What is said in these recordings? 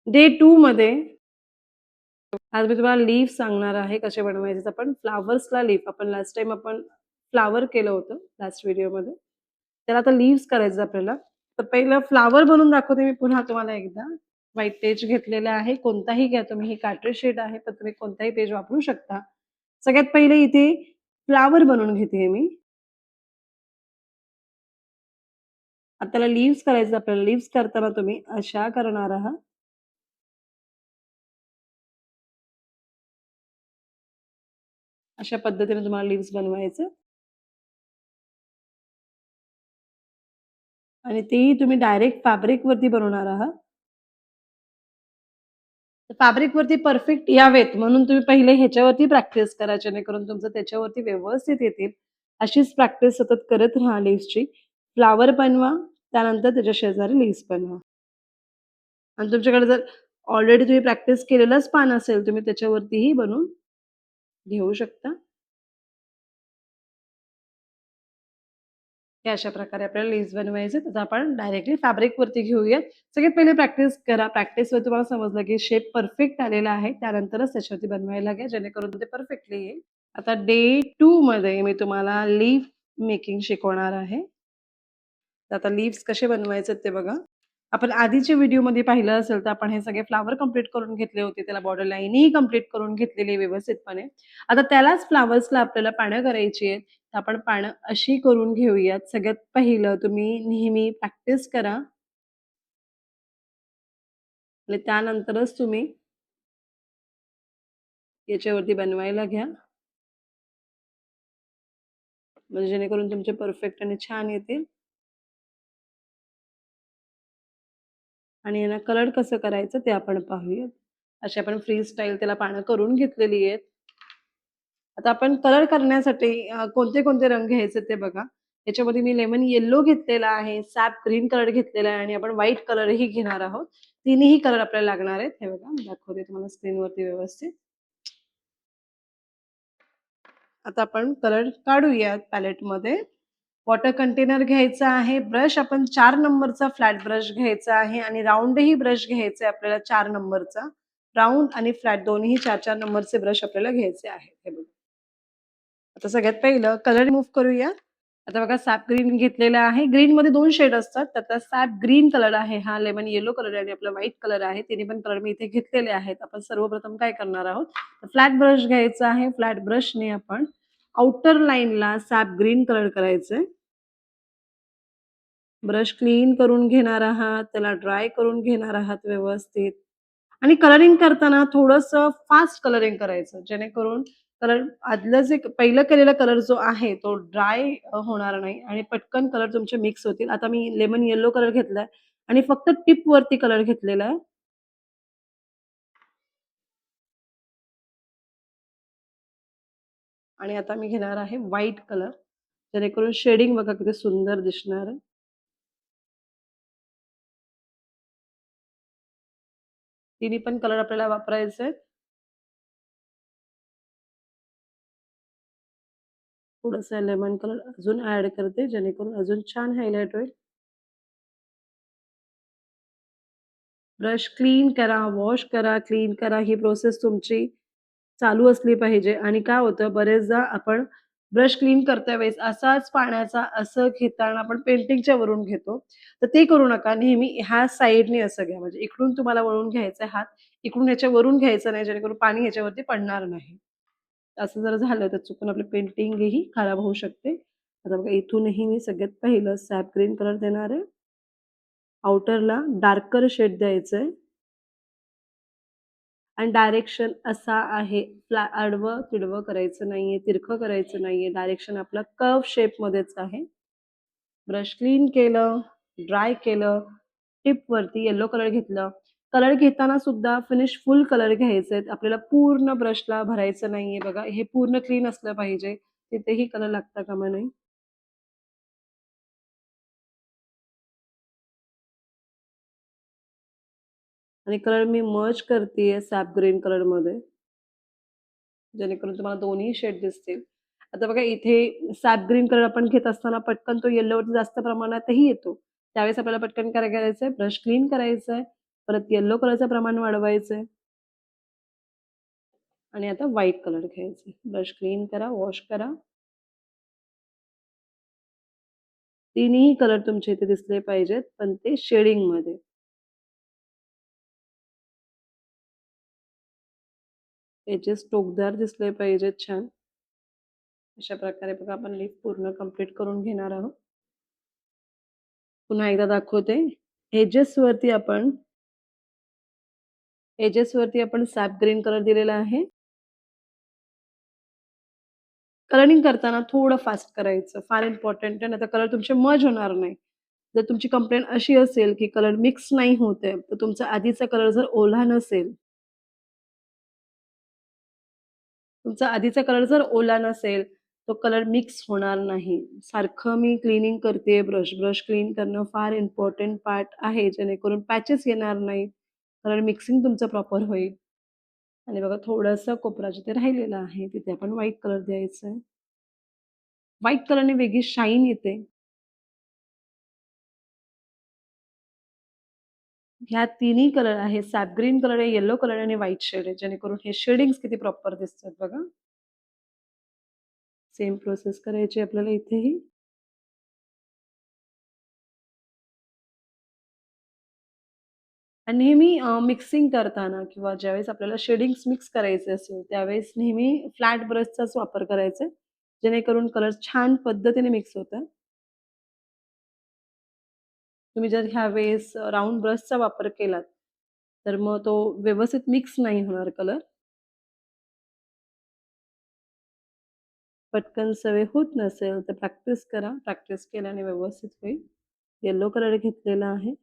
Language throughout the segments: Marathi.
डे 2 मध्ये आज मी तुम्हाला लीफ सांगणार आहे कसे बनवायचे. तर आपण फ्लॉवर्सला लीफ आपण लास्ट टाईम आपण फ्लॉवर केलं होतं लास्ट व्हिडिओमध्ये. त्याला आता लीव्हज करायचं आपल्याला. तर पहिलं फ्लॉवर बनवून दाखवते मी पुन्हा तुम्हाला एकदा. व्हाईट पेज घेतलेला आहे. कोणताही घ्या तुम्ही. ही कार्ट्रिज शीट आहे, पण तुम्ही कोणताही पेज वापरू शकता. सगळ्यात पहिले इथे फ्लॉवर बनवून घेते मी. आता त्याला लीव्हज करायचं आपल्याला. लीव्हज करताना तुम्ही अशा करणार आहात. अशा पद्धतीने तुम्हाला लीव्हज बनवायचं आणि तेही तुम्ही डायरेक्ट फॅब्रिकवरती बनवणार आहात. फॅब्रिकवरती परफेक्ट यावेत म्हणून तुम्ही पहिले ह्याच्यावरती प्रॅक्टिस करा, जेणेकरून तुमचं त्याच्यावरती व्यवस्थित येतील. अशीच प्रॅक्टिस सतत करत राहा लीव्हजची. फ्लॉवर बनवा, त्यानंतर त्याच्या शेजारी लीव्हज बनवा आणि तुमच्याकडे जर ऑलरेडी तुम्ही प्रॅक्टिस केलेलंच पान असेल, तुम्ही त्याच्यावरतीही बनवून घेऊ शकता. हे अशा प्रकारे आपल्याला लीव्हज बनवायचे. तर आपण डायरेक्टली फॅब्रिकवरती घेऊयात. सगळ्यात पहिले प्रॅक्टिस करा. प्रॅक्टिसवर तुम्हाला समजलं की शेप परफेक्ट आलेला आहे. त्यानंतरच त्याच्यावरती बनवायला घ्या, जेणेकरून ते परफेक्टली येईल. आता डे 2 मध्ये मी तुम्हाला लीफ मेकिंग शिकवणार आहे. तर आता लीव्हज कसे बनवायचे ते बघा. आपण आधीच्या व्हिडिओमध्ये पाहिलं असेल तर आपण हे सगळे फ्लॉवर कंप्लीट करून घेतले होते. त्याला बॉर्डर लाईनही कंप्लीट करून घेतलेली आहे व्यवस्थितपणे. आता त्यालाच फ्लॉवर्सला आपल्याला पानं करायची आहेत. तर आपण पानं अशी करून घेऊयात. सगळ्यात पहिलं तुम्ही नेहमी प्रॅक्टिस करा आणि त्यानंतरच तुम्ही याच्यावरती बनवायला घ्या. म्हणजे जेणेकरून तुमचे परफेक्ट आणि छान येतील. आणि यांना कलर कसं करायचं ते आपण पाहूयात. अशी आपण फ्री स्टाईल त्याला पानं करून घेतलेली आहेत. आता आपण कलर करण्यासाठी कोणते-कोणते रंग घ्यायचे ते बघा. याच्यामध्ये मी लेमन येलो घेतलेला आहे, सॅप ग्रीन कलर घेतलेला आहे आणि आपण व्हाईट कलरही घेणार आहोत. तिन्ही कलर आपल्याला लागणार आहेत. हे बघा, मी दाखवते तुम्हाला स्क्रीनवरती व्यवस्थित. आता आपण कलर काढूयात पॅलेटमध्ये. वॉटर कंटेनर घ्यायचा आहे. ब्रश आपण 4 नंबरचा फ्लॅट ब्रश घ्यायचा आहे आणि राउंडही ब्रश घ्यायचा आहे आपल्याला 4 नंबरचा. राउंड आणि फ्लॅट दोन्ही 4-4 नंबरचे ब्रश आपल्याला घ्यायचे आहेत. हे बघा. आता सगळ्यात पहिलं कलर रिमूव्ह करूया. आता बघा सॅप ग्रीन घेतलेला आहे. ग्रीनमध्ये 2 शेड असतात. त्यातला सॅप ग्रीन कलर आहे, हा लेमन येलो कलर आहे आणि आपला व्हाईट कलर आहे. तिन्ही पण कलर मी इथे घेतलेले आहेत. आपण सर्वप्रथम काय करणार आहोत, फ्लॅट ब्रश घ्यायचा आहे. फ्लॅट ब्रशने आपण आउटर लाईनला सॅप ग्रीन कलर करायचंय. ब्रश क्लीन करून घेणार आहात, त्याला ड्राय करून घेणार आहात व्यवस्थित. आणि कलरिंग करताना थोडंसं फास्ट कलरिंग करायचं, जेणेकरून कलर आदलं जे पहिलं केलेला कलर जो आहे तो ड्राय होणार नाही आणि पटकन कलर तुमचे मिक्स होतील. आता मी लेमन येलो कलर घेतलाय आणि फक्त टिपवरती कलर घेतलेला आहे आणि आता मी घेणार आहे व्हाईट कलर, जेणेकरून शेडिंग बघा किती सुंदर दिसणार आहे. तिन्ही पण कलर आपल्याला वापरायचे आहेत. थोडंसं लेमन कलर अजून ॲड करते, जेणेकरून अजून छान हायलाइट होईल. ब्रश क्लीन करा, वॉश करा, क्लीन करा. ही प्रोसेस तुमची चालू असली पाहिजे आणि काय होतं बरेचदा आपण ब्रश क्लीन करत्या वेळेस असाच पाण्याचा असं घेताना आपण पेंटिंगच्या वरून घेतो. तर ते करू नका. नेहमी ह्या साइडने असं घ्या. म्हणजे इकडून तुम्हाला वळून घ्यायचा हात, इकडून ह्याच्या वरून घ्यायचं नाही, जेणेकरून पाणी ह्याच्यावरती पडणार नाही. असं जर झालं तर चुकून आपली पेंटिंगही खराब होऊ शकते. आता बघा इथूनही मी सगळ्यात पहिलं सॅप ग्रीन कलर देणार आहे. आउटरला डार्कर शेड द्यायचंय. आणि डायरेक्शन असा आहे, आडवं-तिडवं करायचं नाहीये, तिरकं करायचं नाहीये. डायरेक्शन आपलं कर्व्ह शेपमध्येच आहे. ब्रश क्लीन केलं, ड्राय केलं, टिपवरती येलो कलर घेतलं. कलर घेताना सुद्धा फिनिश फुल कलर घ्यायचे आहेत. आपल्याला पूर्ण ब्रशला भरायचं नाहीये बघा. हे पूर्ण क्लीन असलं पाहिजे. तिथेही कलर लागता कामा नये. आणि कलर मी मर्ज करतीये सॅप ग्रीन कलरमध्ये. जेणेकरून तुम्हाला दोन्ही शेड दिसतील. आता बघा इथे सॅप ग्रीन कलर आपण घेत असताना पटकन तो येलोवरती जास्त प्रमाणातही येतो. त्यावेळेस आपल्याला पटकन काय करायचंय, ब्रश क्लीन करायचंय. परत येलो कलरचं प्रमाण वाढवायचंय आणि आता व्हाईट कलर घ्यायचे. ब्रश क्लीन करा, वॉश करा. तिन्ही कलर तुमच्या इथे दिसले पाहिजेत, पण ते शेडिंगमध्ये. एजेस टोकदार दिसले पाहिजेत छान. अशा प्रकारे बघा आपण लीफ पूर्ण कंप्लीट करून घेणार आहोत. पुन्हा एकदा दाखवते. एजेसवरती आपण एजेसवरती आपण सॅप ग्रीन कलर दिलेला आहे. कलरिंग करताना थोडं फास्ट करायचं. फार इम्पोर्टंट आहे. नाहीतर कलर तुमचे मर्ज होणार नाही. जर तुमची कंप्लेंट अशी असेल, की कलर मिक्स नाही होत आहे, तर तुमचा आधीचा कलर जर ओला नसेल तुमचा आधीचा कलर जर ओला नसेल, तो कलर मिक्स होणार नाही. सारखं मी क्लीनिंग करते ब्रश. ब्रश क्लीन करणं फार इम्पोर्टंट पार्ट आहे, जेणेकरून पॅचेस येणार नाहीत. कलर मिक्सिंग तुमचं प्रॉपर होईल. आणि बघा थोडंसं कोपरा जिथे राहिलेला आहे, तिथे आपण व्हाईट कलर द्यायचा आहे. व्हाईट कलरने वेगळी शाईन येते. ह्या तिन्ही कलर आहे, सॅप ग्रीन कलर आहे, येलो कलर आणि व्हाईट शेड आहे, जेणेकरून हे शेडिंग्स किती प्रॉपर दिसतात बघा. सेम प्रोसेस करायची आपल्याला इथेही. आणि नेहमी मिक्सिंग करताना किंवा ज्यावेळेस आपल्याला शेडिंग्स मिक्स करायचे असेल, त्यावेळेस नेहमी फ्लॅट ब्रशचाच वापर करायचा आहे, जेणेकरून कलर छान पद्धतीने मिक्स होतात. तुम्ही जर ह्यावेळेस राउंड ब्रशचा वापर केलात, तर मग तो व्यवस्थित मिक्स नाही होणार कलर. पटकन सवय होत नसेल, तर प्रॅक्टिस करा. प्रॅक्टिस केल्याने व्यवस्थित होईल. येलो कलर घेतलेला आहे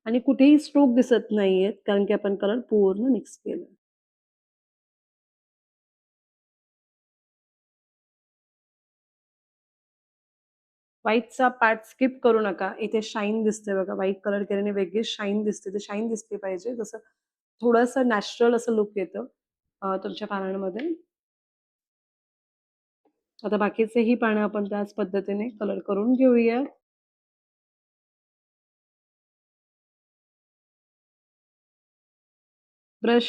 आणि कुठेही स्ट्रोक दिसत नाहीयेत, कारण की आपण कलर पूर्ण मिक्स केला. व्हाईटचा पार्ट स्किप करू नका. इथे शाईन दिसते बघा. व्हाईट कलर केल्याने वेगळीच शाईन दिसते. ती शाईन दिसली पाहिजे. जसं थोडंसं नॅचरल असं लूक येतं तुमच्या पानांमध्ये. आता बाकीचेही पानं आपण त्याच पद्धतीने कलर करून घेऊया. ब्रश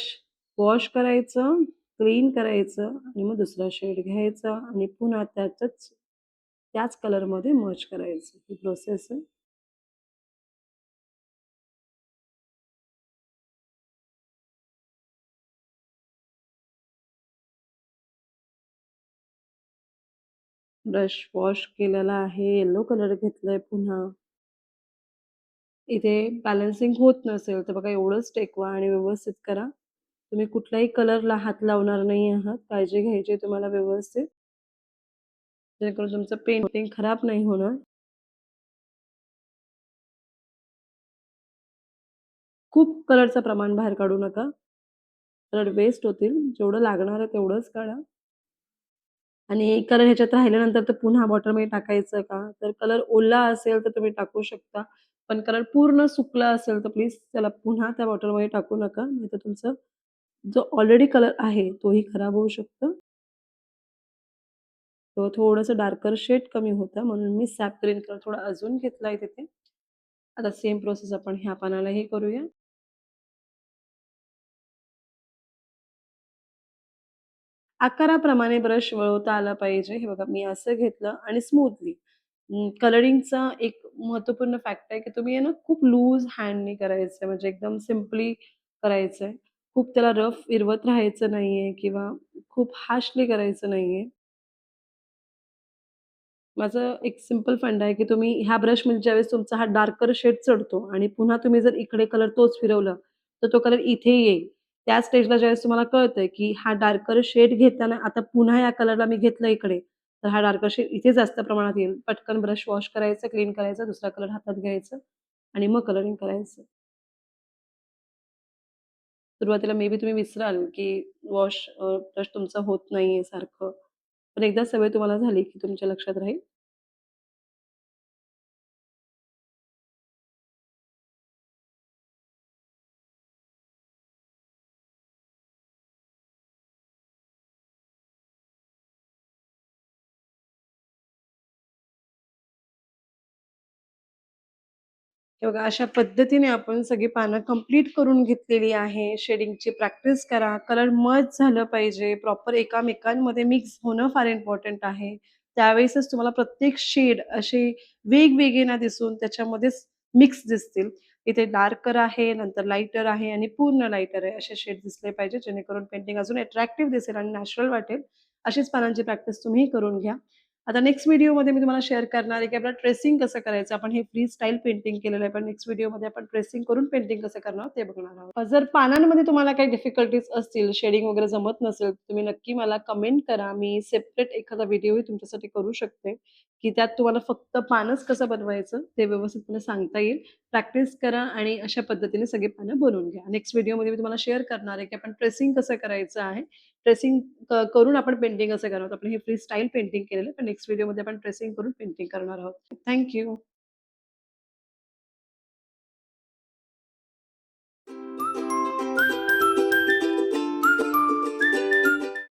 वॉश करायचं, क्लीन करायचं आणि मग दुसरा शेड घ्यायचा आणि पुन्हा त्याच कलरमध्ये मर्ज करायचं. ही प्रोसेस आहे. ब्रश वॉश केलेला आहे. येलो कलर घेतलाय पुन्हा. इथे बॅलन्सिंग होत नसेल, तर बघा एवढंच टेकवा आणि व्यवस्थित करा. तुम्ही कुठल्याही कलरला हात लावणार नाही आहात. काळजी घ्यायची आहे तुम्हाला व्यवस्थित, जेणेकरून तुमचं पेंटिंग खराब नाही होणार. खूप कलरचं प्रमाण बाहेर काढू नका. कलर वेस्ट होतील. जेवढं लागणार आहे तेवढंच काढा. आणि कलर ह्याच्यात राहिल्यानंतर तर पुन्हा बॉटलमध्ये टाकायचं का? तर कलर ओला असेल तर तुम्ही टाकू शकता. पण कलर पूर्ण सुकला असेल तर प्लीज त्याला पुन्हा त्या बॉटलमध्ये टाकू नका. नाहीतर तुमचा जो ऑलरेडी कलर आहे तोही खराब होऊ शकतो. तो थोडंसं डार्कर शेड कमी होतं म्हणून मी सॅप ग्रीन कलर थोडा अजून घेतलाय तिथे. आता सेम प्रोसेस आपण ह्या पानालाही करूया. आकाराप्रमाणे ब्रश वळवता आला पाहिजे. हे बघा मी असं घेतलं आणि स्मूथली. कलरिंगचा एक महत्त्वपूर्ण फॅक्ट आहे, की तुम्ही आहे ना खूप लूज हँडनी करायचंय म्हणजे एकदम सिम्पली करायचंय. खूप त्याला रफ फिरवत राहायचं नाहीये किंवा खूप हार्शली करायचं नाहीये. माझं एक सिंपल फंडा आहे, की तुम्ही ह्या ब्रशमध्ये ज्यावेळेस तुमचा हा डार्कर शेड चढतो आणि पुन्हा तुम्ही जर इकडे कलर तोच फिरवला, तर तो कलर इथे येईल. त्या स्टेजला ज्यावेळेस तुम्हाला कळतंय, की हा डार्कर शेड घेताना आता पुन्हा या कलरला मी घेतलं इकडे, तर हा डार्कर शेड इथे जास्त प्रमाणात येईल. पटकन ब्रश वॉश करायचं, क्लीन करायचं, दुसरा कलर हातात घ्यायचं आणि मग कलरिंग करायचं. सुरुवातीला मे बी तुम्ही विसराल, की ब्रश तुमचा होत नाहीये सारखं. पण एकदा सवय तुम्हाला झाली, की तुमच्या लक्षात राहील. हे बघा अशा पद्धतीने आपण सगळी पानं कंप्लीट करून घेतलेली आहे. शेडिंगची प्रॅक्टिस करा. कलर मर्ज झालं पाहिजे. प्रॉपर एकामेकांमध्ये मिक्स होणं फार इम्पोर्टंट आहे. त्यावेळेसच तुम्हाला प्रत्येक शेड असे वेगवेगळे ना दिसून त्याच्यामध्येच मिक्स दिसतील. इथे डार्कर आहे, नंतर लाइटर आहे आणि पूर्ण लाइटर आहे. असे शेड दिसले पाहिजे जेणेकरून पेंटिंग अजून अट्रॅक्टिव्ह दिसेल आणि नॅचरल वाटेल. अशीच पानांची प्रॅक्टिस तुम्हीही करून घ्या. आता नेक्स्ट व्हिडिओमध्ये मी तुम्हाला शेअर करणार आहे, की आपल्याला ट्रेसिंग कसं करायचं. आपण हे फ्री स्टाईल पेंटिंग केलेलं आहे, पण नेक्स्ट व्हिडिओमध्ये आपण ट्रेसिंग करून पेंटिंग कसं करणार आहोत ते बघणार आहोत. जर पानांमध्ये तुम्हाला काही डिफिकल्टीज असतील, शेडिंग वगैरे जमत नसेल, तुम्ही नक्की मला कमेंट करा. मी सेपरेट एखादा व्हिडिओही तुमच्यासाठी करू शकते, की त्यात तुम्हाला फक्त पानच कसं बनवायचं ते व्यवस्थितपणे सांगता येईल. प्रॅक्टिस करा आणि अशा पद्धतीने सगळी पानं बनवून घ्या. नेक्स्ट व्हिडिओमध्ये मी तुम्हाला शेअर करणार आहे, की आपण ट्रेसिंग कसं करायचं आहे. ट्रेसिंग करून आपण पेंटिंग कसं करणार आहोत. आपण हे फ्री स्टाईल पेंटिंग केलेलं आहे. पण नेक्स्ट व्हिडिओमध्ये आपण ट्रेसिंग करून पेंटिंग करणार आहोत. Thank you.